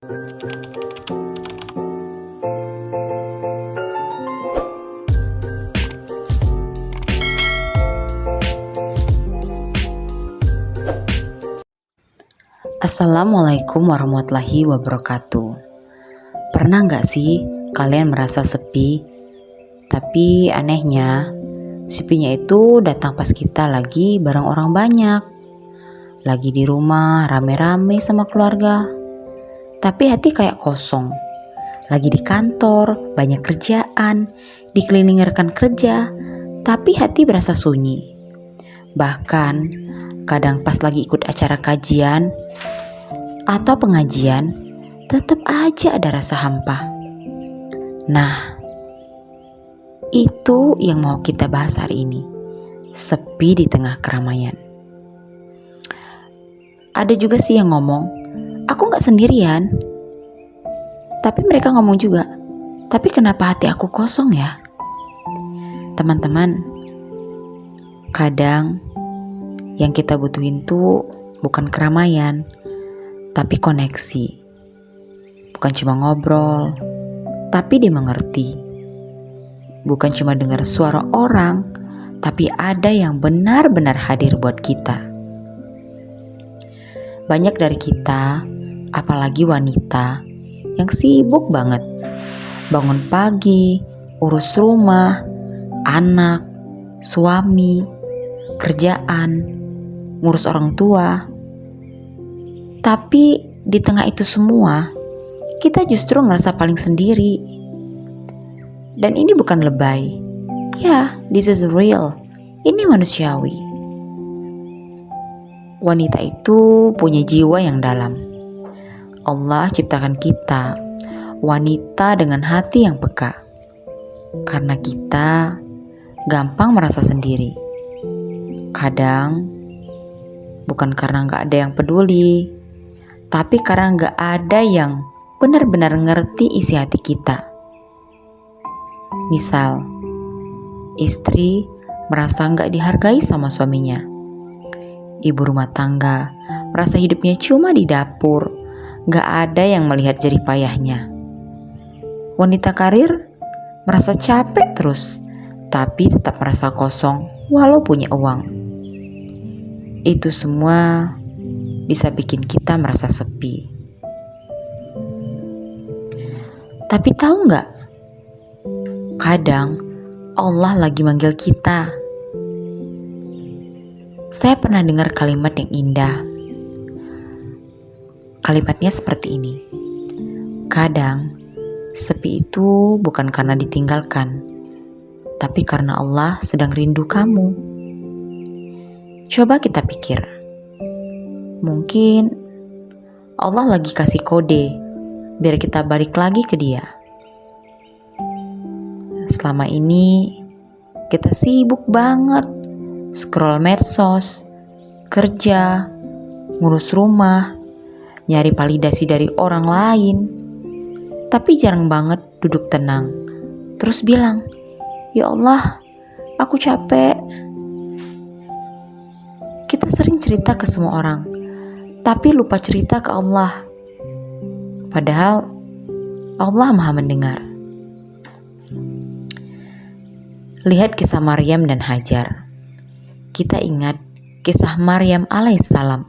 Assalamualaikum warahmatullahi wabarakatuh. Pernah nggak sih kalian merasa sepi? Tapi anehnya, sepinya itu datang pas kita lagi bareng orang banyak. Lagi di rumah rame-rame sama keluarga. Tapi hati kayak kosong. Lagi di kantor, banyak kerjaan, dikelilingi rekan kerja, tapi hati berasa sunyi. Bahkan kadang pas lagi ikut acara kajian atau pengajian, tetap aja ada rasa hampa. Nah, itu yang mau kita bahas hari ini. Sepi di tengah keramaian. Ada juga sih yang ngomong, aku gak sendirian. Tapi mereka ngomong juga, tapi kenapa hati aku kosong ya? Teman-teman, kadang yang kita butuhin tuh bukan keramaian, tapi koneksi. Bukan cuma ngobrol, tapi dimengerti. Bukan cuma dengar suara orang, tapi ada yang benar-benar hadir buat kita. Banyak dari kita, apalagi wanita, yang sibuk banget. Bangun pagi, urus rumah, anak, suami, kerjaan, ngurus orang tua. Tapi di tengah itu semua, kita justru ngerasa paling sendiri. Dan ini bukan lebay. Ya, this is real. Ini manusiawi. Wanita itu punya jiwa yang dalam. Allah ciptakan kita, wanita dengan hati yang peka. Karena kita gampang merasa sendiri. Kadang, bukan karena gak ada yang peduli, tapi karena gak ada yang benar-benar ngerti isi hati kita. Misal, istri merasa gak dihargai sama suaminya. Ibu rumah tangga merasa hidupnya cuma di dapur, gak ada yang melihat jerih payahnya. Wanita karir merasa capek terus, tapi tetap merasa kosong walau punya uang. Itu semua bisa bikin kita merasa sepi. Tapi tahu nggak? Kadang Allah lagi manggil kita. Saya pernah dengar kalimat yang indah. Kalimatnya seperti ini. Kadang sepi itu bukan karena ditinggalkan, tapi karena Allah sedang rindu kamu. Coba kita pikir. Mungkin Allah lagi kasih kode biar kita balik lagi ke Dia. Selama ini kita sibuk banget scroll medsos, kerja, ngurus rumah, nyari validasi dari orang lain. Tapi jarang banget duduk tenang, terus bilang, "Ya Allah, aku capek." Kita sering cerita ke semua orang, tapi lupa cerita ke Allah. Padahal Allah Maha mendengar. Lihat kisah Maryam dan Hajar. Kita ingat kisah Maryam alaihissalam.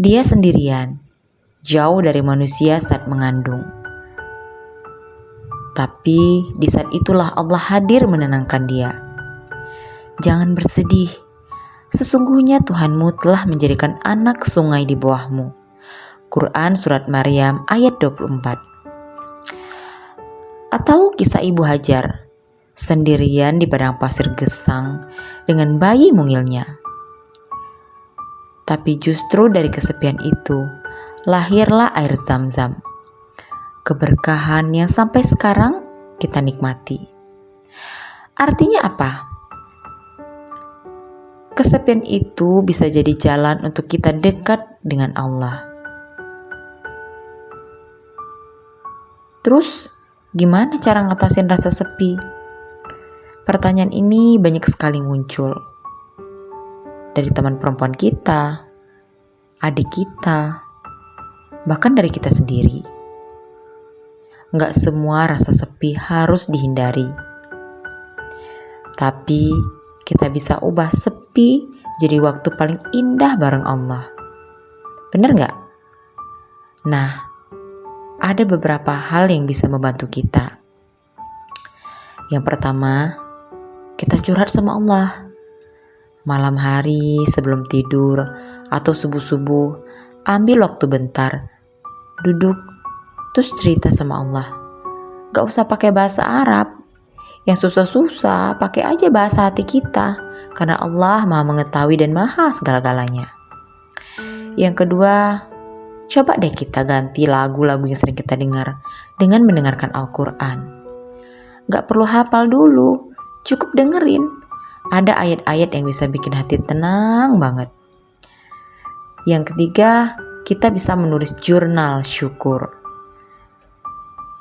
Dia sendirian, jauh dari manusia saat mengandung. Tapi di saat itulah Allah hadir menenangkan dia. Jangan bersedih. Sesungguhnya Tuhanmu telah menjadikan anak sungai di bawahmu. Quran Surat Maryam ayat 24. Atau kisah Ibu Hajar, sendirian di padang pasir gesang dengan bayi mungilnya. Tapi justru dari kesepian itu, lahirlah air Zam-Zam. Keberkahan yang sampai sekarang kita nikmati. Artinya apa? Kesepian itu bisa jadi jalan untuk kita dekat dengan Allah. Terus, gimana cara ngatasin rasa sepi? Pertanyaan ini banyak sekali muncul. Dari teman perempuan kita, adik kita, bahkan dari kita sendiri. Nggak semua rasa sepi harus dihindari. Tapi kita bisa ubah sepi jadi waktu paling indah bareng Allah. Bener nggak? Nah, ada beberapa hal yang bisa membantu kita. Yang pertama, kita curhat sama Allah. Malam hari sebelum tidur atau subuh-subuh, ambil waktu bentar, duduk, terus cerita sama Allah. Gak usah pakai bahasa Arab. Yang susah-susah, pakai aja bahasa hati kita. Karena Allah Maha mengetahui dan maha segala-galanya. Yang kedua, coba deh kita ganti lagu-lagu yang sering kita dengar dengan mendengarkan Al-Quran. Gak perlu hafal dulu, cukup dengerin. Ada ayat-ayat yang bisa bikin hati tenang banget. Yang ketiga, kita bisa menulis jurnal syukur.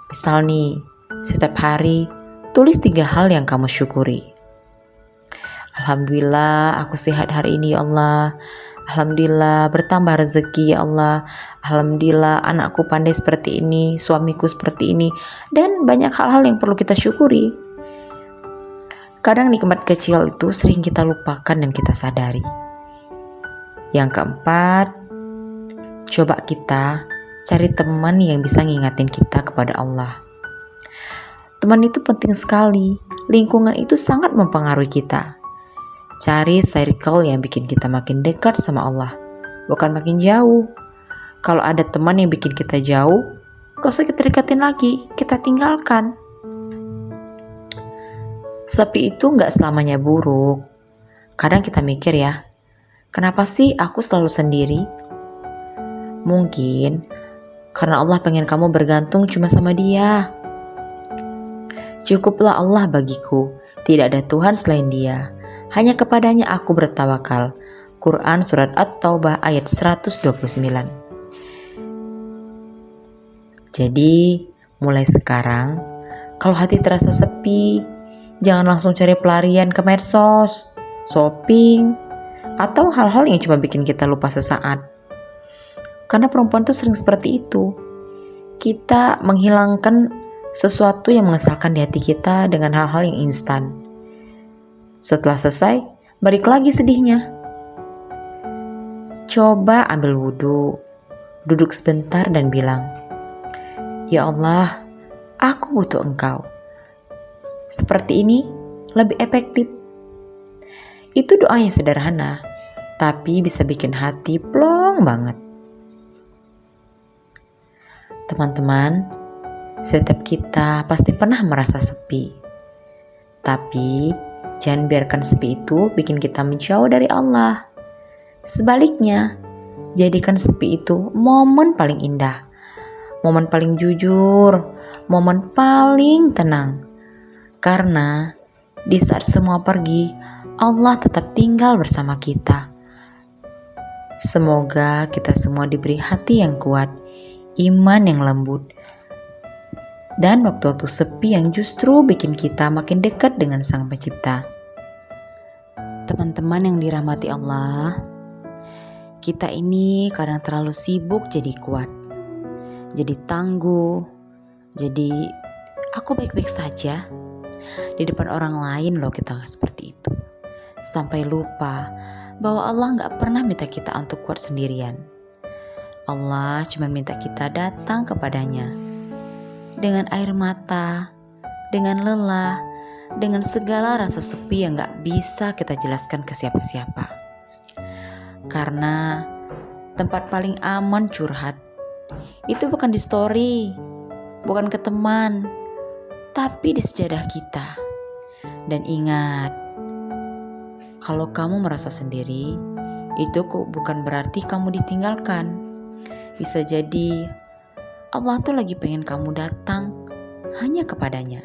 Misal nih, setiap hari tulis 3 hal yang kamu syukuri. Alhamdulillah aku sehat hari ini ya Allah. Alhamdulillah bertambah rezeki ya Allah. Alhamdulillah anakku pandai seperti ini, suamiku seperti ini. Dan banyak hal-hal yang perlu kita syukuri. Kadang nikmat kecil itu sering kita lupakan dan kita sadari. Yang keempat, coba kita cari teman yang bisa ngingatin kita kepada Allah. Teman itu penting sekali, lingkungan itu sangat mempengaruhi kita. Cari circle yang bikin kita makin dekat sama Allah, bukan makin jauh. Kalau ada teman yang bikin kita jauh, gak usah kita dekatin lagi, kita tinggalkan. Sepi itu gak selamanya buruk. Kadang kita mikir ya, kenapa sih aku selalu sendiri? Mungkin karena Allah pengen kamu bergantung cuma sama Dia. Cukuplah Allah bagiku, tidak ada Tuhan selain Dia. Hanya kepadanya aku bertawakal. Quran Surat At-Taubah ayat 129. Jadi, mulai sekarang, kalau hati terasa sepi, jangan langsung cari pelarian ke medsos, shopping, atau hal-hal yang cuma bikin kita lupa sesaat. Karena perempuan tuh sering seperti itu. Kita menghilangkan sesuatu yang mengesalkan di hati kita dengan hal-hal yang instan. Setelah selesai, balik lagi sedihnya. Coba ambil wudhu, duduk sebentar dan bilang, "Ya Allah, aku butuh Engkau." Seperti ini lebih efektif. Itu doa yang sederhana, tapi bisa bikin hati plong banget. Teman-teman, setiap kita pasti pernah merasa sepi. Tapi jangan biarkan sepi itu bikin kita menjauh dari Allah. Sebaliknya, jadikan sepi itu momen paling indah, momen paling jujur, momen paling tenang. Karena di saat semua pergi, Allah tetap tinggal bersama kita. Semoga kita semua diberi hati yang kuat, iman yang lembut, dan waktu-waktu sepi yang justru bikin kita makin dekat dengan Sang Pencipta. Teman-teman yang dirahmati Allah, kita ini kadang terlalu sibuk jadi kuat, jadi tangguh, jadi aku baik-baik saja. Di depan orang lain loh kita seperti itu. Sampai lupa bahwa Allah gak pernah minta kita untuk kuat sendirian. Allah cuma minta kita datang kepadanya dengan air mata, dengan lelah, dengan segala rasa sepi yang gak bisa kita jelaskan ke siapa-siapa. Karena tempat paling aman curhat itu bukan di story, bukan ke teman, tapi di sejadah kita. Dan ingat, kalau kamu merasa sendiri, itu bukan berarti kamu ditinggalkan. Bisa jadi Allah tuh lagi pengen kamu datang hanya kepadanya.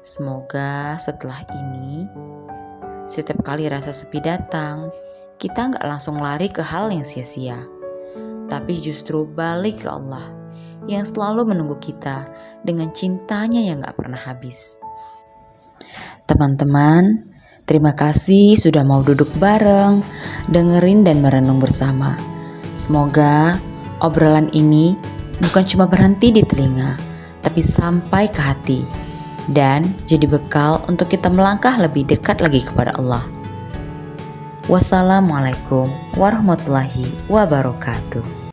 Semoga setelah ini, setiap kali rasa sepi datang, kita gak langsung lari ke hal yang sia-sia, tapi justru balik ke Allah yang selalu menunggu kita dengan cintanya yang gak pernah habis. Teman-teman, terima kasih sudah mau duduk bareng, dengerin dan merenung bersama. Semoga obrolan ini bukan cuma berhenti di telinga, tapi sampai ke hati dan jadi bekal untuk kita melangkah lebih dekat lagi kepada Allah. Wassalamualaikum warahmatullahi wabarakatuh.